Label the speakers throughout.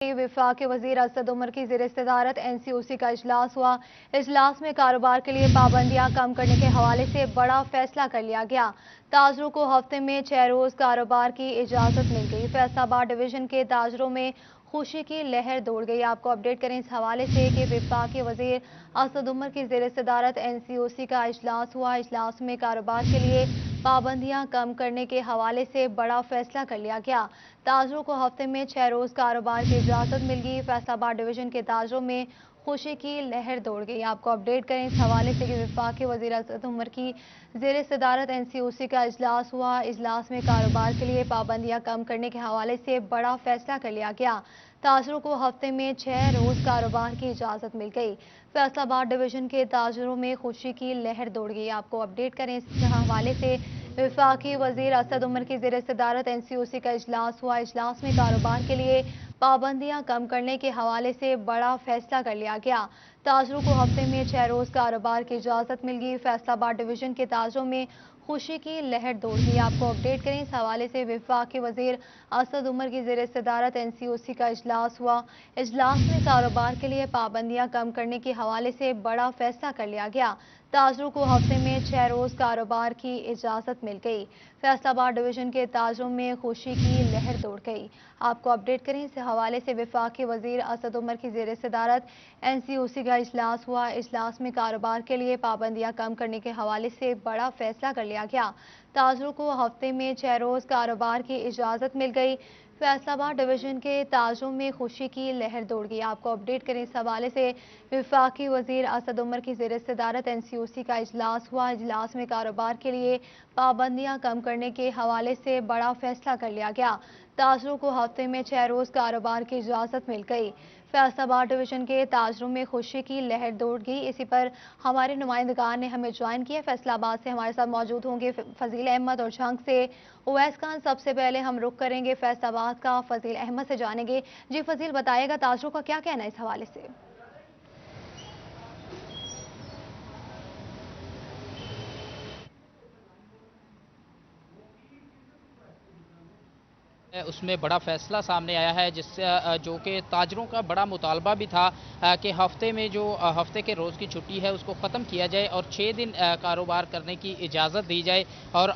Speaker 1: वफाकी वजीर असद उमर की ज़ेर सदारत NCOC का इजलास हुआ। इजलास में कारोबार के लिए पाबंदियां कम करने के हवाले से बड़ा फैसला कर लिया गया। ताजरों को हफ्ते में 6 रोज कारोबार की इजाज़त मिल गई। फैसलाबाद डिवीजन के ताजरों में खुशी की लहर दौड़ गई। आपको अपडेट करें इस हवाले से कि वफाकी वजीर असद उमर की ज़ेर सदारत NCOC का इजलास हुआ। इजलास में कारोबार के लिए पाबंदियां कम करने के हवाले से बड़ा फैसला कर लिया गया। ताजरों को हफ्ते में 6 रोज कारोबार की इजाज़त मिल गई। फैसलाबाद डिवीजन के ताजरों में खुशी की लहर दौड़ गई। आपको अपडेट करें इस हवाले से कि वफाकी वज़ीर असद उमर की ज़ेर सदारत NCOC का इजलास हुआ। इजलास में कारोबार के लिए पाबंदियां कम करने के हवाले से बड़ा फैसला कर लिया गया। ताजरों को हफ्ते में 6 रोज कारोबार की इजाज़त मिल गई। फैसलाबाद डिवीजन के ताजरों में खुशी की लहर दौड़ गई। आपको अपडेट करें इस हवाले से वफाकी वजीर असद उमर की ज़ेर सदारत NCOC का इजलास हुआ। इजलास में कारोबार के लिए पाबंदियां कम करने के हवाले से बड़ा फैसला कर लिया गया। ताजरों को हफ्ते में 6 रोज कारोबार की इजाज़त मिल गई। फैसलाबाद डिवीजन के ताजरों में खुशी की लहर दौड़ गई। आपको अपडेट करें इस हवाले से वफाकी वजीर असद उमर की ज़ेर सदारत NCOC का इजलास हुआ। इजलास में कारोबार के लिए पाबंदियां कम करने के हवाले से बड़ा फैसला कर लिया गया। ताजरों को हफ्ते में 6 रोज कारोबार की इजाज़त मिल गई। फैसलाबाद डिवीजन के ताजरों में खुशी की लहर दौड़ गई। आपको अपडेट करें इस हवाले से वफाकी वजीर असद उमर की ज़ेर सदारत NCOC का इजलास हुआ। इजलास में कारोबार के लिए पाबंदियां कम करने के हवाले से बड़ा फैसला कर लिया गया। ताजरों को हफ्ते में 6 रोज कारोबार की इजाज़त मिल गई। फैसलाबाद डिवीजन के ताजरों में खुशी की लहर दौड़ गई। आपको अपडेट करें इस हवाले से वफाकी वजीर असद उमर की ज़ेर सदारत NCOC का इजलास हुआ। इजलास में कारोबार के लिए पाबंदियां कम करने के हवाले से बड़ा फैसला कर लिया गया। ताजरों को हफ्ते में 6 रोज कारोबार की इजाज़त मिल गई। फैसलाबाद डिवीजन के ताजरों में खुशी की लहर दौड़ गई। इसी पर हमारे नुमाइंदगान ने हमें ज्वाइन किया। फैसलाबाद से हमारे साथ मौजूद होंगे फजील अहमद और झंग से उवैस खान। सबसे पहले हम रुख करेंगे फैसलाबाद का, फजील अहमद से जानेंगे। जी फजील, बताइएगा ताजरों का क्या कहना है इस हवाले से?
Speaker 2: उसमें बड़ा फैसला सामने आया है, जिससे जो कि ताजरों का बड़ा मुतालबा भी था कि हफ्ते में जो हफ्ते के रोज़ की छुट्टी है उसको ख़त्म किया जाए और 6 दिन कारोबार करने की इजाज़त दी जाए। और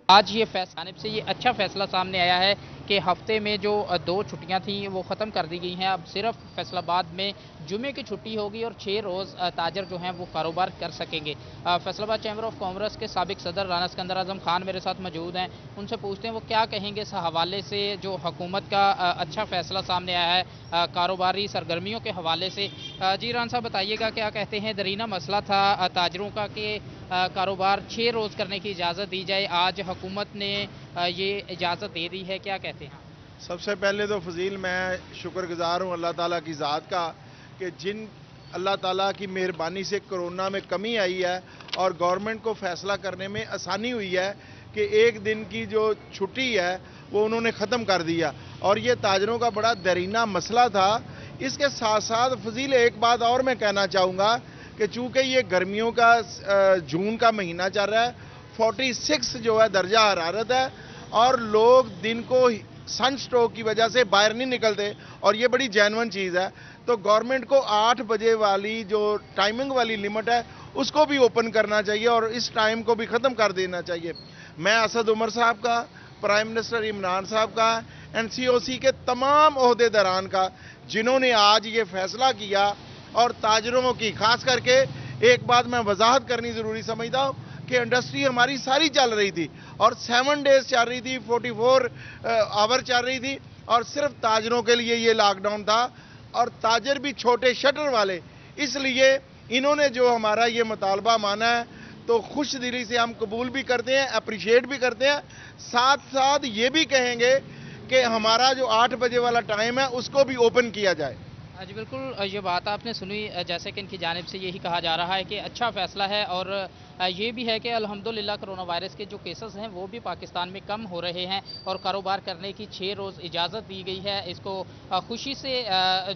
Speaker 2: आज ये जानिब से ये अच्छा फैसला सामने आया है कि हफ्ते में जो 2 छुट्टियां थी वो ख़त्म कर दी गई हैं। अब सिर्फ फैसलाबाद में जुमे की छुट्टी होगी और 6 रोज़ ताजर जो हैं वो कारोबार कर सकेंगे। फैसलाबाद चैम्बर ऑफ कॉमर्स के साबिक सदर राना सिकंदर आज़म खान मेरे साथ मौजूद हैं। उनसे पूछते हैं वो क्या कहेंगे इस हवाले से जो हुकूमत का अच्छा फैसला सामने आया है कारोबारी सरगर्मियों के हवाले से। जी राना साहब, बताइएगा क्या कहते हैं? दरीना मसला था ताजरों का कि कारोबार 6 रोज़ करने की इजाज़त दी जाए, आज हुकूमत ने ये इजाज़त दे दी है, क्या कहते हैं?
Speaker 3: सबसे पहले तो फजील मैं शुक्रगुजार हूँ अल्लाह ताला की ज़ात का कि जिन अल्लाह ताला की मेहरबानी से कोरोना में कमी आई है और गवर्नमेंट को फ़ैसला करने में आसानी हुई है कि एक दिन की जो छुट्टी है वो उन्होंने ख़त्म कर दिया। और ये ताजरों का बड़ा दरीना मसला था। इसके साथ साथ फजील एक बात और मैं कहना चाहूँगा कि चूँकि ये गर्मियों का जून का महीना चल रहा है, 46 जो है दर्जा हरारत है और लोग दिन को सन स्ट्रोक की वजह से बाहर नहीं निकलते और ये बड़ी जेन्युइन चीज़ है। तो गवर्नमेंट को 8 बजे वाली जो टाइमिंग वाली लिमिट है उसको भी ओपन करना चाहिए और इस टाइम को भी ख़त्म कर देना चाहिए। मैं असद उमर साहब का, प्राइम मिनिस्टर इमरान साहब का, NCOC के तमाम ओहदेदारान का जिन्होंने आज ये फैसला किया और ताजरों की खास करके एक बात मैं वजाहत करनी ज़रूरी समझता हूँ कि इंडस्ट्री हमारी सारी चल रही थी और 7 डेज चल रही थी, 44 आवर चल रही थी और सिर्फ ताजरों के लिए ये लॉकडाउन था और ताजर भी छोटे शटर वाले। इसलिए इन्होंने जो हमारा ये मुतालबा माना है तो खुश दिली से हम कबूल भी करते हैं, अप्रिशिएट भी करते हैं। साथ साथ ये भी कहेंगे कि हमारा जो 8 बजे वाला टाइम है उसको भी ओपन किया जाए।
Speaker 2: जी बिल्कुल, ये बात आपने सुनी। जैसे कि इनकी जानिब से यही कहा जा रहा है कि अच्छा फ़ैसला है और ये भी है कि अल्हम्दुलिल्लाह कोरोना वायरस के जो केसेस हैं वो भी पाकिस्तान में कम हो रहे हैं और कारोबार करने की 6 रोज़ इजाज़त दी गई है। इसको खुशी से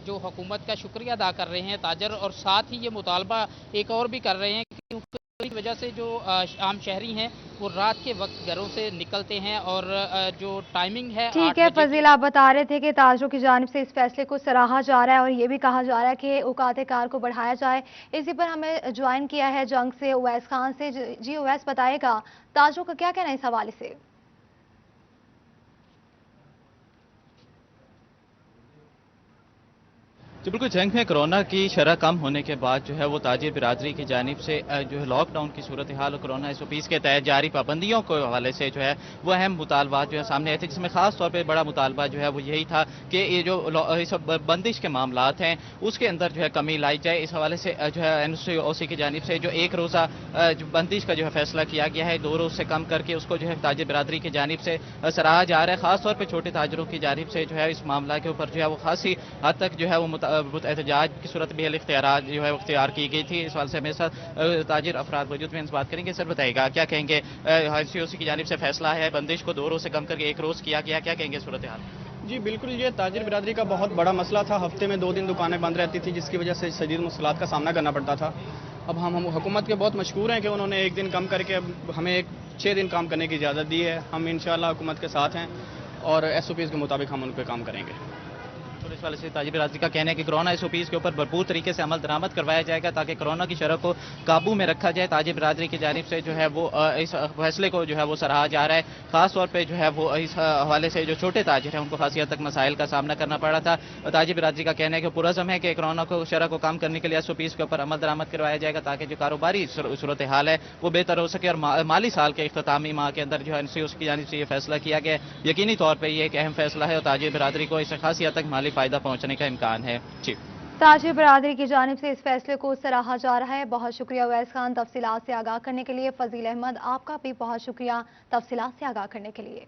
Speaker 2: जो हुकूमत का शुक्रिया अदा कर रहे हैं ताजर, और साथ ही ये मुतालबा एक और भी कर रहे हैं क्योंकि की वजह से जो आम शहरी हैं वो रात के वक्त घरों से निकलते हैं और जो टाइमिंग है
Speaker 1: ठीक है फजील, आप बता रहे थे कि ताजरों की जानिब से इस फैसले को सराहा जा रहा है और ये भी कहा जा रहा है कि औकात कार को बढ़ाया जाए। इसी पर हमें ज्वाइन किया है जंग से उवैस खान से। जी उवैस, बताएगा ताजरों का क्या कहना है इस हवाले से?
Speaker 4: जी बिल्कुल, जंग में कोरोना की शरह कम होने के बाद जो है वो ताजिर बिरादरी की जानिब से जो है लॉकडाउन की सूरत हाल और कोरोना SOPs के तहत जारी पाबंदियों के हवाले से जो है वो अहम मुतालबात जो है सामने आए थे, जिसमें खास तौर पर बड़ा मुतालबा जो है वो यही था कि ये जो इस बंदिश के मामलात हैं उसके अंदर जो है कमी लाई जाए। इस हवाले से जो है NCOC की जानिब से जो एक रोज़ा बंदिश का जो है फैसला किया गया है, 2 रोज़ से कम करके उसको जो है ताजिर बिरादरी की जानिब से सराहा जा रहा है। खास तौर पर छोटे ताजरों की जानिब से जो है इस मामला के ऊपर जो है वो खासी हद तक जो है वो एहतजाज की सूरत भी इख्तियार जो है इख्तियार की गई थी। इस वाले से मेरे साथ ताजिर अफराद मौजूद में बात करेंगे। सर बताइएगा क्या कहेंगे, NCOC की जानिब से फैसला है, बंदिश को 2 रोज़ से कम करके 1 रोज़ किया गया, क्या कहेंगे सूरत हाल?
Speaker 5: जी बिल्कुल, ये ताजिर बिरादरी का बहुत बड़ा मसला था। हफ्ते में 2 दिन दुकानें बंद रहती थी, जिसकी वजह से शदीद मुश्किलात का सामना करना पड़ता था। अब हम हुकूमत के बहुत मशकूर हैं कि उन्होंने 1 दिन कम करके अब हमें 6 दिन काम करने की इजाज़त दी है। हम इंशाअल्लाह हुकूमत के साथ हैं और SOPs के मुताबिक हम उन पर काम करेंगे।
Speaker 4: तो इस वाले से ताजिर बिरादरी का कहना है कि कोरोना SOPs के ऊपर भरपूर तरीके से अमल दरामद करवाया जाएगा ताकि कोरोना की शरह को काबू में रखा जाए। ताजिर बिरादरी की जानिब से जो है वो इस फैसले को जो है वो सराहा जा रहा है। खास तौर पे जो है वो इस हवाले से जो छोटे ताजिर हैं उनको खासी हद तक मसाइल का सामना करना पड़ रहा था। ताजिर बिरादरी का कहना है कि पुरज़म है कि कोरोना को शरह को कम करने के लिए SOPs के ऊपर अमल दरामद करवाया जाएगा ताकि जो कारोबारी सूरत हाल है वो बेहतर हो सके। और माली साल के इख्तितामी माह के अंदर जो है NCOC की जानिब से ये फैसला किया गया है। यकीनी तौर पर यह एक अहम फैसला है और ताजिर बिरादरी को इससे खासी हद तक माली फ़ायदा पहुँचने का इम्कान है। जी,
Speaker 1: ताजिर बिरादरी की जानिब से इस फैसले को सराहा जा रहा है। बहुत शुक्रिया उवैस खान तफसीलात से आगाह करने के लिए। फजील अहमद, आपका भी बहुत शुक्रिया तफसीलात से आगाह करने के लिए।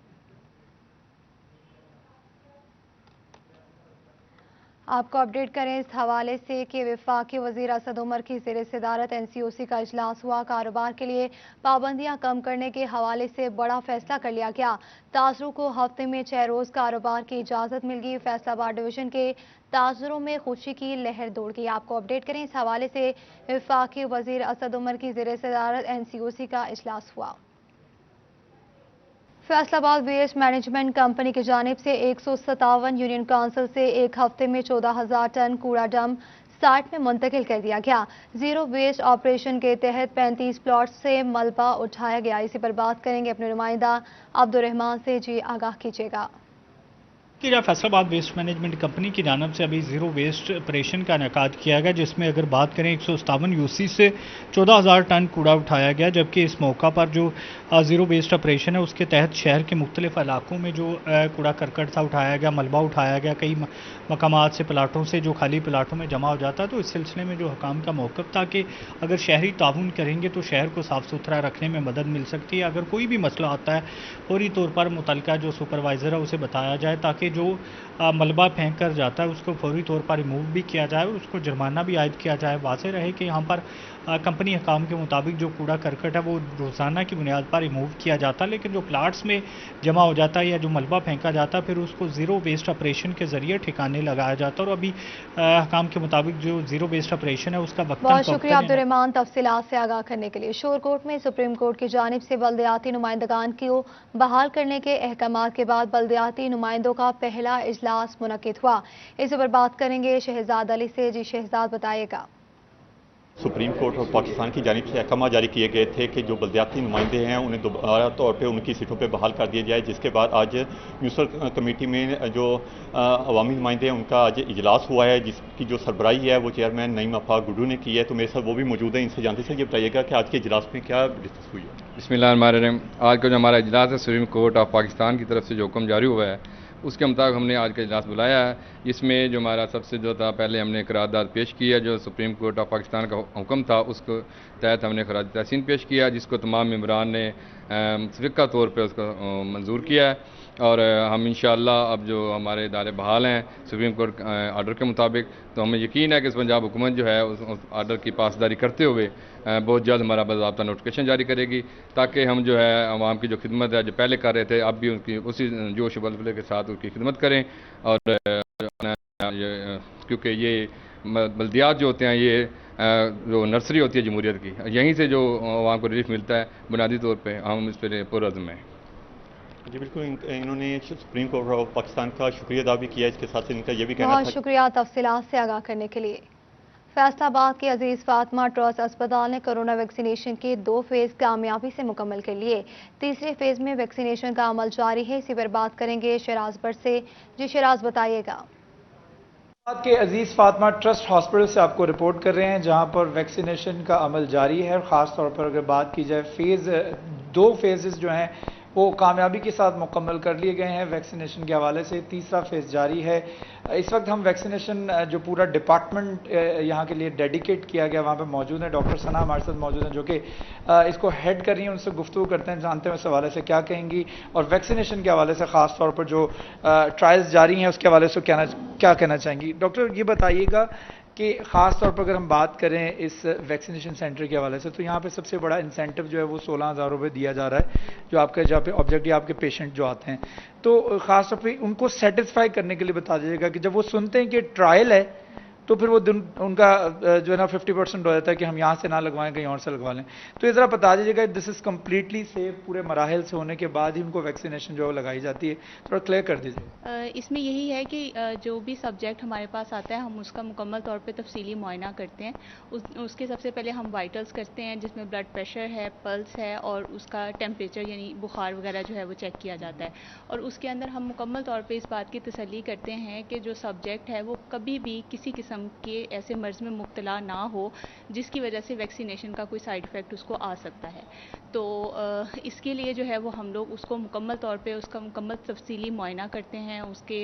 Speaker 1: आपको अपडेट करें इस हवाले से कि वफाकी वज़ीर असद उमर की ज़ेर सदारत NCOC का इजलास हुआ। कारोबार के लिए पाबंदियां कम करने के हवाले से बड़ा फैसला कर लिया गया। ताजरों को हफ्ते में 6 रोज़ कारोबार की इजाज़त मिल गई। फैसलाबाद डिवीज़न के ताजरों में खुशी की लहर दौड़ गई। आपको अपडेट करें इस हवाले से वफाकी वज़ीर असद उमर की ज़ेर सदारत NCOC का इजलास हुआ। फैसलाबाद वेस्ट मैनेजमेंट कंपनी की जानिब से 157 यूनियन काउंसिल से एक हफ्ते में 14,000 टन कूड़ा डंप साइट में मुंतकिल कर दिया गया। जीरो वेस्ट ऑपरेशन के तहत 35 प्लॉट से मलबा उठाया गया। इसी पर बात करेंगे अपने नुमाइंदा अब्दुर्रहमान से। जी, आगाह कीजिएगा
Speaker 6: कि जब फैसलाबाद वेस्ट मैनेजमेंट कंपनी की जानब से अभी ज़ीरो वेस्ट ऑपरेशन का इनेकाद किया गया, जिसमें अगर बात करें 157 UC से 14,000 टन कूड़ा उठाया गया। जबकि इस मौका पर जो ज़ीरो वेस्ट ऑपरेशन है उसके तहत शहर के मुख्तलिफ इलाकों में जो कूड़ा करकट था उठाया गया, मलबा उठाया गया। कई मकामात से प्लाटों से जो खाली प्लाटों में जमा हो जाता है, तो इस सिलसिले में जो हुकाम का मौक़िफ़ था कि अगर शहरी ताउन करेंगे तो शहर को साफ़ सुथरा रखने में मदद मिल सकती है। अगर कोई भी मसला आता है फौरी तौर पर मुतलका जो सुपरवाइज़र है उसे बताया जाए ताकि जो मलबा फेंक कर जाता है उसको फौरी तौर पर रिमूव भी किया जाए और उसको जुर्माना भी आयद किया जाए। वाज़ेह रहे कि यहाँ पर कंपनी हकाम के मुताबिक जो कूड़ा करकट है वो रोज़ाना की बुनियाद पर रिमूव किया जाता है, लेकिन जो प्लाट्स में जमा हो जाता है या जो मलबा फेंका जाता है फिर उसको ज़ीरो वेस्ट ऑपरेशन के ज़रिए ठिकाने लगाया जाता है। और अभी हकाम के मुताबिक जो ज़ीरो वेस्ट ऑपरेशन है उसका वक्त।
Speaker 1: बहुत शुक्रिया अब्दुर्रहमान तफसीलात से आगाह करने के लिए। शोरकोट में सुप्रीम कोर्ट की जानिब से बल्दियाती नुमाइंदगान को बहाल करने के अहकाम के बाद बल्दियाती नुमाइंदों का पहला इजलास मुनक्किद हुआ। इस पर बात करेंगे शहजाद अली से। जी शहजाद, बताइएगा।
Speaker 7: सुप्रीम कोर्ट और पाकिस्तान की जानिब से अहकाम जारी किए गए थे कि जो बल्दियाती नुमाइंदे हैं उन्हें दोबारा तौर पे उनकी सीटों पे बहाल कर दिया जाए, जिसके बाद आज म्यूनिसिपल कमेटी में जो अवामी नुमाइंदे हैं उनका आज इजलास हुआ है, जिसकी जो सरबराही है वो चेयरमैन नईम अफाक गुड्डू ने की है। तो मेरे साथ वो भी मौजूद है, इनसे जानते हैं। ये बताइएगा कि आज के इजलास में क्या डिस्कस हुई है?
Speaker 8: बिस्मिल्लाहिर्रहमानिर्रहीम। आज का जो हमारा इजलास है सुप्रीम कोर्ट ऑफ पाकिस्तान की तरफ से जो हुक्म जारी हुआ है उसके मुताबिक हमने आज का इजलास बुलाया है। इसमें जो हमारा सबसे जो था पहले हमने करारदाद पेश किया, जो सुप्रीम कोर्ट ऑफ पाकिस्तान का हुक्म था उसको तहत हमने खराज तहसीन पेश किया, जिसको तमाम मेंबरान ने मुतफ़िक़ा तौर पे उसको मंजूर किया है। और हम इंशाअल्लाह अब जो हमारे इदारे बहाल हैं सुप्रीम कोर्ट आर्डर के मुताबिक, तो हमें यकीन है कि पंजाब हुकूमत जो है उस आर्डर की पासदारी करते हुए बहुत जल्द हमारा बाज़ाब्ता नोटिफिकेशन जारी करेगी, ताकि हम जो है आवाम की जो खिदमत है जो पहले कर रहे थे अब भी उनकी उसी जोश बलबले के साथ उनकी खिदमत करें। और क्योंकि ये बल्दियात जो होते हैं ये जो नर्सरी होती है जमहूरियत की, यहीं से जो आवाम को रिलीफ मिलता है, बुनियादी तौर पे हम इस पर पुरअज़्म हैं।
Speaker 7: जी बिल्कुल, इन्होंने सुप्रीम कोर्ट ऑफ पाकिस्तान का शुक्रिया अदा भी किया। इसके साथ इनका ये भी कहना
Speaker 1: बहुत
Speaker 7: था
Speaker 1: शुक्रिया तफसीलात से आगाह करने के लिए। फैसलाबाद के अजीज फातिमा ट्रस्ट अस्पताल ने कोरोना वैक्सीनेशन के 2 फेज कामयाबी से मुकम्मल कर लिए। तीसरे फेज में वैक्सीनेशन का अमल जारी है। इसी पर बात करेंगे शराज भट्ट से। जी शराज, बताइएगा।
Speaker 9: के अजीज फातिमा ट्रस्ट हॉस्पिटल से आपको रिपोर्ट कर रहे हैं, जहां पर वैक्सीनेशन का अमल जारी है। खास तौर पर अगर बात की जाए 2 फेजेस जो हैं वो कामयाबी के साथ मुकम्मल कर लिए गए हैं वैक्सीनेशन के हवाले से। तीसरा फेज़ जारी है। इस वक्त हम वैक्सीनेशन जो पूरा डिपार्टमेंट यहाँ के लिए डेडिकेट किया गया वहाँ पे मौजूद है। डॉक्टर सना हमारे साथ मौजूद हैं जो कि इसको हेड कर रही हैं। उनसे गुफ्तगू करते हैं, जानते हैं इस हवाले से क्या कहेंगी और वैक्सीनेशन के हवाले से ख़ास तौर पर जो ट्रायल्स जारी हैं उसके हवाले से क्या कहना चाहेंगी। डॉक्टर ये बताइएगा कि ख़ास तौर पर अगर हम बात करें इस वैक्सीनेशन सेंटर के हवाले से, तो यहाँ पे सबसे बड़ा इंसेंटिव जो है वो 16,000 रुपये दिया जा रहा है जो आपके जहाँ पे ऑब्जेक्टिव आपके पेशेंट जो आते हैं, तो ख़ास तौर पे उनको सेटिस्फाई करने के लिए बता दीजिएगा कि जब वो सुनते हैं कि ट्रायल है तो फिर वो उनका जो है ना 50% हो जाता है कि हम यहाँ से ना लगवाएं, कहीं और से लगवा लें। तो ये ज़रा बता दीजिएगा दिस इज़ कम्प्लीटली सेफ, पूरे मराहल से होने के बाद ही उनको वैक्सीनेशन जो है लगाई जाती है, थोड़ा क्लियर कर दीजिए।
Speaker 10: इसमें यही है कि जो भी सब्जेक्ट हमारे पास आता है हम उसका मुकम्मल तौर पे तफसीली मुआयना करते हैं। उसके सबसे पहले हम वाइटल्स करते हैं जिसमें ब्लड प्रेशर है, पल्स है और उसका टेम्परेचर यानी बुखार वगैरह जो है वो चेक किया जाता है। और उसके अंदर हम मुकम्मल तौर पर इस बात की तसल्ली करते हैं कि जो सब्जेक्ट है वो कभी भी किसी किस्म के ऐसे मर्ज में मुब्तला ना हो जिसकी वजह से वैक्सीनेशन का कोई साइड इफ़ेक्ट उसको आ सकता है। तो इसके लिए जो है वो हम लोग उसको मुकम्मल तौर पे उसका मुकम्मल तफसीली मुआयना करते हैं, उसके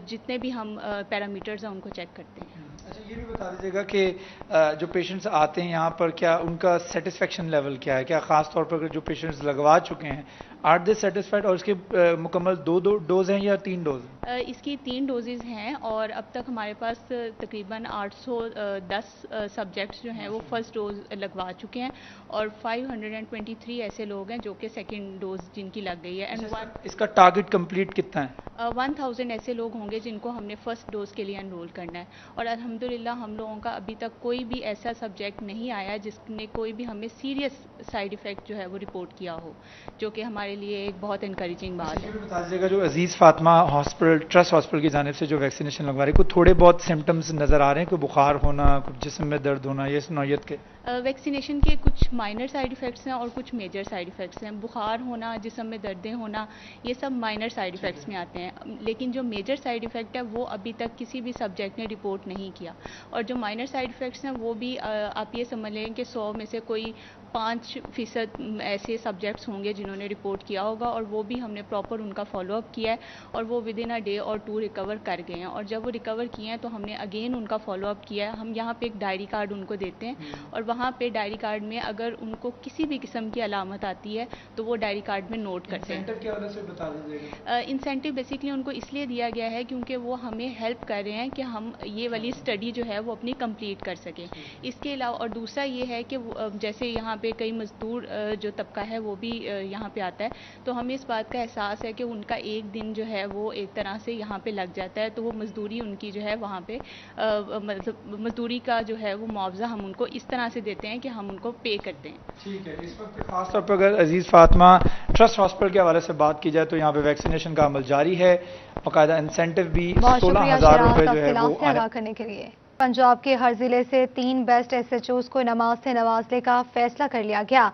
Speaker 10: जितने भी हम पैरामीटर्स हैं उनको चेक करते हैं।
Speaker 9: अच्छा, ये भी बता दीजिएगा कि जो पेशेंट्स आते हैं यहाँ पर क्या उनका सेटिस्फेक्शन लेवल क्या है, क्या ख़ास तौर पर जो पेशेंट्स लगवा चुके हैं आर दे सेटिस्फाइड, और इसके मुकम्मल 2 डोज हैं या 3 डोज?
Speaker 10: इसकी 3 डोजेज़ हैं और अब तक हमारे पास तकरीबन 810 सब्जेक्ट्स जो हैं वो फर्स्ट डोज लगवा चुके हैं और 523 ऐसे लोग हैं जो कि सेकंड डोज जिनकी लग गई है। एंड
Speaker 9: इसका टारगेट कंप्लीट कितना है?
Speaker 10: 1000 ऐसे लोग होंगे जिनको हमने फर्स्ट डोज के लिए एनरोल करना है और अल्हम्दुलिल्लाह हम लोगों का अभी तक कोई भी ऐसा सब्जेक्ट नहीं आया जिसने कोई भी हमें सीरियस साइड इफ़ेक्ट जो है वो रिपोर्ट किया हो, जो कि हमारे लिए एक बहुत इनकरेजिंग बात है।
Speaker 9: बता दीजिएगा जो अजीज फातिमा हॉस्पिटल ट्रस्ट हॉस्पिटल की जानिब से जो वैक्सीनेशन लगवा रहे हैं, कोई थोड़े बहुत सिम्टम्स नज़र आ रहे हैं, कोई बुखार होना, कुछ जिस्म में दर्द होना, ये इस नौयत के?
Speaker 10: वैक्सीनेशन के कुछ माइनर साइड इफ़ेक्ट्स हैं और कुछ मेजर साइड इफ़ेक्ट्स हैं। बुखार होना, जिस्म में दर्दें होना, ये सब माइनर साइड इफ़ेक्ट्स में आते हैं, लेकिन जो मेजर साइड इफ़ेक्ट है वो अभी तक किसी भी सब्जेक्ट ने रिपोर्ट नहीं किया। और जो माइनर साइड इफ़ेक्ट्स हैं वो भी आप ये समझ लें कि 100 में से कोई 5% ऐसे सब्जेक्ट्स होंगे जिन्होंने रिपोर्ट किया होगा और वो भी हमने प्रॉपर उनका फॉलोअप किया है और वो विद इन अ डे और 2 रिकवर कर गए हैं। और जब वो रिकवर किए हैं तो हमने अगेन उनका फॉलोअप किया है। हम यहाँ पे एक डायरी कार्ड उनको देते हैं और वहाँ पे डायरी कार्ड में अगर उनको किसी भी किस्म की अलामत आती है तो वो डायरी कार्ड में नोट करते हैं।
Speaker 9: इंसेंटिव क्या वाले से बता दीजिएगा?
Speaker 10: इंसेंटिव बेसिकली उनको इसलिए दिया गया है क्योंकि वो हमें हेल्प कर रहे हैं कि हम ये वाली स्टडी जो है वो अपनी कंप्लीट कर सकें। इसके अलावा और दूसरा ये है कि जैसे यहाँ पे कई मजदूर जो तबका है वो भी यहाँ पे आता है, तो हमें इस बात का एहसास है कि उनका एक दिन जो है वो एक तरह से यहाँ पे लग जाता है, तो वो मजदूरी उनकी जो है वहाँ पे मतलब मजदूरी का जो है वो मुआवजा हम उनको इस तरह से देते हैं कि हम उनको पे करते हैं।
Speaker 9: ठीक है, इस वक्त खास तौर पर अगर अजीज फातिमा ट्रस्ट हॉस्पिटल के हवाले से बात की जाए तो यहाँ पे वैक्सीनेशन का अमल जारी है, बाकायदा इंसेंटिव भी 16,000 रुपये जो है वो
Speaker 1: अदा करने के लिए। पंजाब के हर जिले से 3 बेस्ट SHOs को नमाज से नवाजने का फैसला कर लिया गया।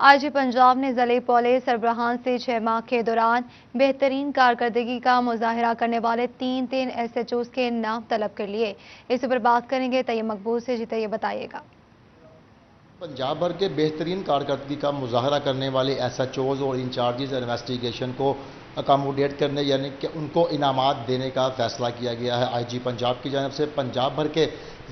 Speaker 1: IG पंजाब ने ज़िले पुलिस सरबराहान से 6 माह के दौरान बेहतरीन कारकर्दगी का मुजाहरा करने वाले 3 SHOs के नाम तलब कर लिए। इस पर बात करेंगे तैयब मकबूल से। जी तैयब, बताइएगा।
Speaker 11: पंजाब भर के बेहतरीन कारकर्दगी का मुजाहरा करने वाले SHOs और इंचार्जेस इन्वेस्टिगेशन को अकामोडेट करने यानी कि उनको इनामात देने का फैसला किया गया है। IG पंजाब की जानिब से पंजाब भर के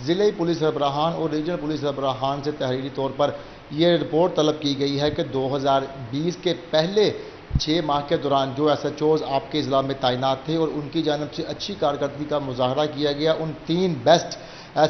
Speaker 11: ज़िले पुलिस सरबराहान और रीजनल पुलिस सरबराहान से तहरीरी तौर पर यह रिपोर्ट तलब की गई है कि 2020 के पहले 6 माह के दौरान जो SHOs आपके ज़िला में तैनात थे और उनकी जानिब से अच्छी कारकर्दगी का मुजाहरा किया गया, उन 3 बेस्ट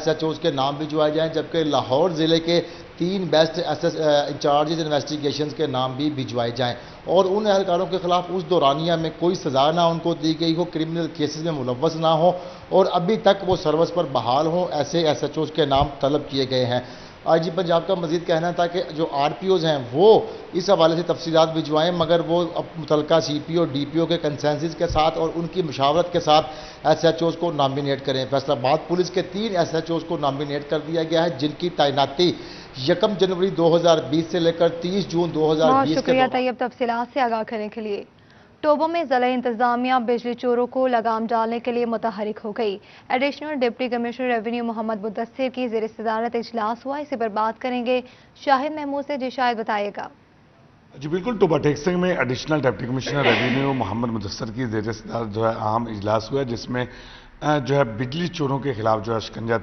Speaker 11: SHOs के नाम भिजवाए जाएँ, जबकि लाहौर ज़िले के 3 بیسٹ انچارجز انویسٹیگیشنز کے نام بھی بھجوائے جائیں اور ان اہلکاروں کے خلاف اس دورانیہ میں کوئی سزا نہ ان کو دی گئی ہو، کرمنل کیسز میں ملوث نہ ہو اور ابھی تک وہ سروس پر بحال ہوں، ایسے ایس ایچ اوز کے نام طلب کیے گئے ہیں۔ آئی جی پنجاب کا مزید کہنا تھا کہ جو آر پی اوز ہیں وہ اس حوالے سے تفصیلات بھجوائیں، مگر وہ متعلقہ سی پی او ڈی پی او کے کنسنسس کے ساتھ اور ان کی مشاورت کے ساتھ ایس ایچ اوز کو نامینیٹ کریں۔ فیصل آباد پولیس کے 3 ایس ایچ اوز کو نامینیٹ کر دیا گیا ہے، جن کی تعیناتی 1 جنوری 2020 سے لے کر 30 جون 2020
Speaker 1: بہت شکریہ طیب تفصیلات سے آگاہ کرنے کے لیے۔ ٹوبوں میں ضلع انتظامیہ بجلی چوروں کو لگام ڈالنے کے لیے متحرک ہو گئی۔ ایڈیشنل ڈپٹی کمشنر ریونیو محمد مدثر کی زیر صدارت اجلاس ہوا، اسی پر بات کریں گے شاہد محمود سے۔ جی شاہد بتائیے گا۔
Speaker 12: جی بالکل، ٹوبہ ٹیک سنگھ میں ایڈیشنل ڈپٹی کمشنر ریونیو محمد مدثر کی زیر صدارت جو ہے اہم اجلاس ہوا ہے، جس میں جو ہے بجلی چوروں کے خلاف جو ہے شکنجہ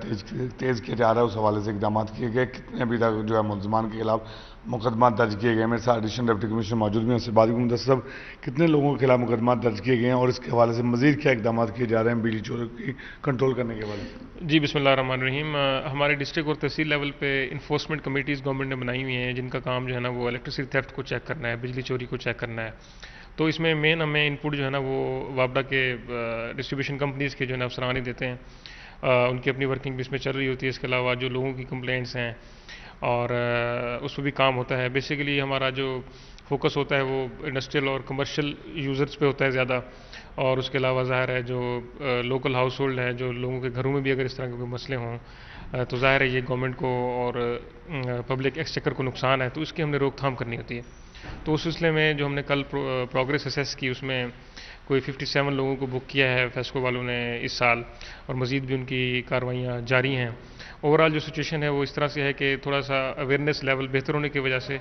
Speaker 12: تیز کیا جا رہا ہے، اس حوالے سے اقدامات کیے گئے۔ کتنے ابھی تک جو ہے ملزمان کے خلاف مقدمات درج کیے گئے؟ میرے ساتھ ایڈیشنل ڈپٹی کمشنر موجود بھی ہیں، اس سے بات مدثر صاحب، کتنے لوگوں کے خلاف مقدمات درج کیے گئے ہیں اور اس کے حوالے سے مزید کیا اقدامات کیے جا رہے ہیں بجلی چوروں کی کنٹرول کرنے کے حوالے سے؟
Speaker 13: جی بسم اللہ الرحمن الرحیم۔ ہمارے ڈسٹرکٹ اور تحصیل لیول پہ انفورسمنٹ کمیٹیز گورنمنٹ نے بنائی ہوئی ہیں، جن کا کام جو ہے نا وہ الیکٹرسٹی تھیفٹ کو چیک کرنا ہے، بجلی چوری کو چیک کرنا ہے۔ تو اس میں مین ہمیں ان پٹ جو ہے نا وہ وابڈا کے ڈسٹریبیوشن کمپنیز کے جو ہے نا افسران ہی دیتے ہیں، ان کی اپنی ورکنگ بھی اس میں چل رہی ہوتی ہے۔ اس کے علاوہ جو لوگوں کی کمپلینٹس ہیں اور اس پہ بھی کام ہوتا ہے۔ بیسیکلی ہمارا جو فوکس ہوتا ہے وہ انڈسٹریل اور کمرشل یوزرز پہ ہوتا ہے زیادہ، اور اس کے علاوہ ظاہر ہے جو لوکل ہاؤس ہولڈ ہے، جو لوگوں کے گھروں میں بھی اگر اس طرح کے کوئی مسئلے ہوں تو ظاہر ہے یہ گورنمنٹ کو اور پبلک ایکسچیکر کو نقصان ہے، تو اس کی ہم نے روک تھام کرنی ہوتی ہے۔ تو اس سلسلے میں جو ہم نے کل پروگریس اسیس کی، اس میں کوئی 57 لوگوں کو بک کیا ہے فیسکو والوں نے اس سال، اور مزید بھی ان کی کارروائیاں جاری ہیں۔ اوورآل جو سچویشن ہے وہ اس طرح سے ہے کہ تھوڑا سا اویئرنیس لیول بہتر ہونے کی وجہ سے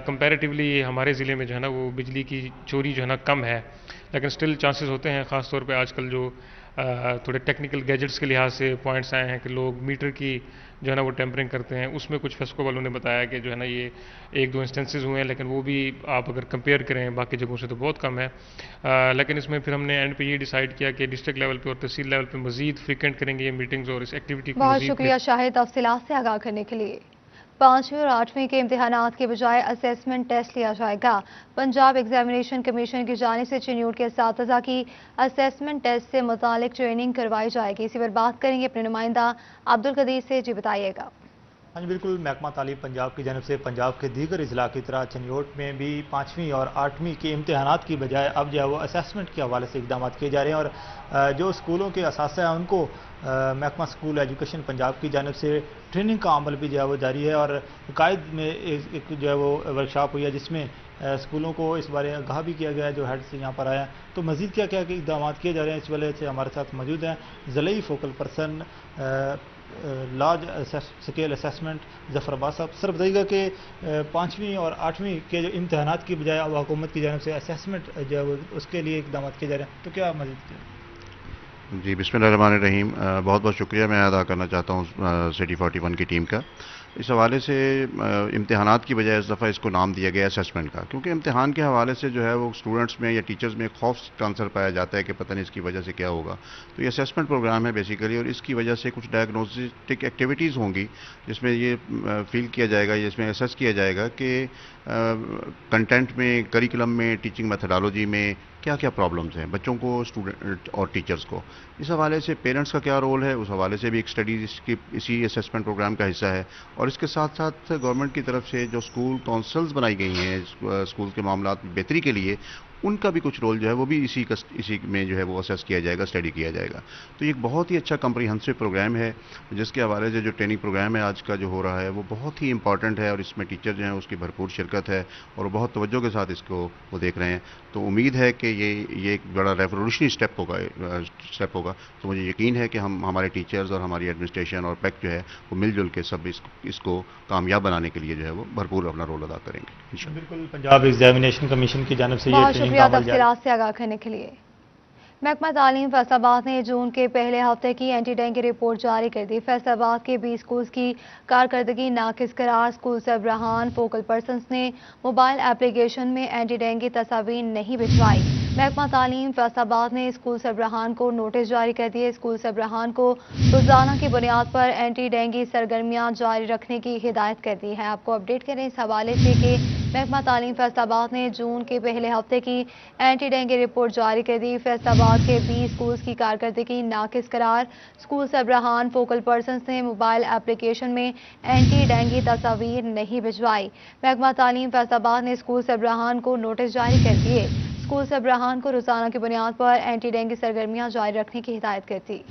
Speaker 13: کمپیریٹیولی ہمارے ضلع میں جو ہے نا وہ بجلی کی چوری جو ہے نا کم ہے، لیکن سٹل چانسز ہوتے ہیں، خاص طور پہ آج کل جو تھوڑے ٹیکنیکل گیجٹس کے لحاظ سے پوائنٹس آئے ہیں کہ لوگ میٹر کی جو ہے نا وہ ٹیمپرنگ کرتے ہیں۔ اس میں کچھ فیسکو والوں نے بتایا کہ جو ہے نا یہ 1-2 انسٹنسز ہوئے ہیں، لیکن وہ بھی آپ اگر کمپیئر کریں باقی جگہوں سے تو بہت کم ہے۔ لیکن اس میں پھر ہم نے اینڈ پہ یہ ڈیسائیڈ کیا کہ ڈسٹرکٹ لیول پہ اور تحصیل لیول پہ مزید فریکوینٹ کریں گے یہ میٹنگز، اور اس ایکٹیویٹی کو
Speaker 1: بہت شکریہ شاہد تفصیلات سے آگاہ کرنے کے لیے۔ 5ویں اور 8ویں کے امتحانات کے بجائے اسیسمنٹ ٹیسٹ لیا جائے گا۔ پنجاب ایگزامینیشن کمیشن کی جانب سے چنیوٹ کے اساتذہ کی اسیسمنٹ ٹیسٹ سے متعلق ٹریننگ کروائی جائے گی، اسی پر بات کریں گے اپنے نمائندہ عبدالقدیر سے۔ جی بتائیے گا۔
Speaker 14: ہاں جی بالکل، محکمہ تعلیم پنجاب کی جانب سے پنجاب کے دیگر اضلاع کی طرح چنیوٹ میں بھی 5ویں اور 8ویں کے امتحانات کی بجائے اب جو ہے وہ اسیسمنٹ کے حوالے سے اقدامات کیے جا رہے ہیں، اور جو اسکولوں کے اساتذہ ہیں ان کو محکمہ اسکول ایجوکیشن پنجاب کی جانب سے ٹریننگ کا عمل بھی جو ہے وہ جاری ہے، اور قائد میں ایک جو ہے وہ ورکشاپ ہوئی ہے جس میں اسکولوں کو اس بارے آگاہ بھی کیا گیا ہے، جو ہیڈ سے یہاں پر آیا ہے۔ تو مزید کیا کیا اقدامات کیے جا رہے ہیں، اس وجہ سے ہمارے ساتھ موجود ہیں ضلعی focal person large scale assessment Zafar Abbas صاحب۔ سر بتائیے گا کہ 5ویں اور 8ویں کے جو امتحانات کی بجائے اب حکومت کی جانب سے اسیسمنٹ جو ہے اس کے لیے اقدامات کیے جا رہے ہیں، تو کیا مزید کیا؟
Speaker 15: جی بسم اللہ الرحمن الرحیم، بہت بہت شکریہ میں ادا کرنا چاہتا ہوں سٹی 41 کی ٹیم کا۔ اس حوالے سے امتحانات کی بجائے اس دفعہ اس کو نام دیا گیا اسیسمنٹ کا، کیونکہ امتحان کے حوالے سے جو ہے وہ اسٹوڈنٹس میں یا ٹیچرز میں خوف کا عنصر پایا جاتا ہے کہ پتہ نہیں اس کی وجہ سے کیا ہوگا۔ تو یہ اسیسمنٹ پروگرام ہے بیسیکلی، اور اس کی وجہ سے کچھ ڈائگنوسٹک ایکٹیویٹیز ہوں گی جس میں یہ فیل کیا جائے گا، جس میں اسیس کیا جائے گا کہ کنٹینٹ میں، کریکولم میں، ٹیچنگ میتھڈالوجی میں کیا کیا پرابلمز ہیں بچوں کو، اسٹوڈنٹ اور ٹیچرز کو۔ اس حوالے سے پیرنٹس کا کیا رول ہے، اس حوالے سے بھی ایک اسٹڈی اسی اسیسمنٹ پروگرام کا حصہ ہے، اور اس کے ساتھ ساتھ گورنمنٹ کی طرف سے جو اسکول کونسلز بنائی گئی ہیں اسکول کے معاملات میں بہتری کے لیے، ان کا بھی کچھ رول جو ہے وہ بھی اسی میں جو ہے وہ اسیس کیا جائے گا، اسٹڈی کیا جائے گا۔ تو یہ ایک بہت ہی اچھا کمپریہنسو پروگرام ہے، جس کے حوالے سے جو ٹریننگ پروگرام ہے آج کا جو ہو رہا ہے وہ بہت ہی امپورٹنٹ ہے، اور اس میں ٹیچر جو ہیں اس کی بھرپور شرکت ہے، اور وہ بہت توجہ کے ساتھ اس کو وہ دیکھ رہے ہیں۔ تو امید ہے کہ یہ ایک بڑا ریولیوشنری اسٹیپ ہوگا۔ تو مجھے یقین ہے کہ ہمارے ٹیچرز اور ہماری ایڈمنسٹریشن اور پیک جو ہے وہ مل جل کے سب اس کو کامیاب بنانے کے لیے جو ہے وہ بھرپور اپنا رول ادا کریں گے۔
Speaker 14: بالکل، پنجاب ایگزامینیشن کمیشن کی جانب سے
Speaker 1: بہت شکریہ تفصیلات سے آگاہ کرنے کے لیے۔ محکمہ تعلیم فیصل آباد نے جون کے پہلے ہفتے کی اینٹی ڈینگی رپورٹ جاری کر دی۔ فیصل آباد کے 20 اسکولز کی کارکردگی ناقص قرار۔ اسکول سربراہان فوکل پرسنز نے موبائل ایپلیکیشن میں اینٹی ڈینگی تصاویر نہیں بھجوائی۔ محکمہ تعلیم فیصلاباد نے اسکول سربراہان کو نوٹس جاری کر دیے. اسکول سربراہان کو روزانہ کی بنیاد پر اینٹی ڈینگی سرگرمیاں جاری رکھنے کی ہدایت کر دی ہے. آپ کو اپڈیٹ کریں اس حوالے سے کہ محکمہ تعلیم فیصلاباد نے جون کے پہلے ہفتے کی اینٹی ڈینگی رپورٹ جاری کر دی. فیصلاباد کے 20 اسکولز کی کارکردگی ناقص قرار. اسکول سربراہان فوکل پرسنز نے موبائل اپلیکیشن میں اینٹی ڈینگی تصاویر نہیں بھجوائی. محکمہ تعلیم فیصلاباد نے اسکول سربراہان کو نوٹس جاری کر دیے. اسکول سربراہان کو روزانہ کی بنیاد پر اینٹی ڈینگی سرگرمیاں جاری رکھنے کی ہدایت کرتی.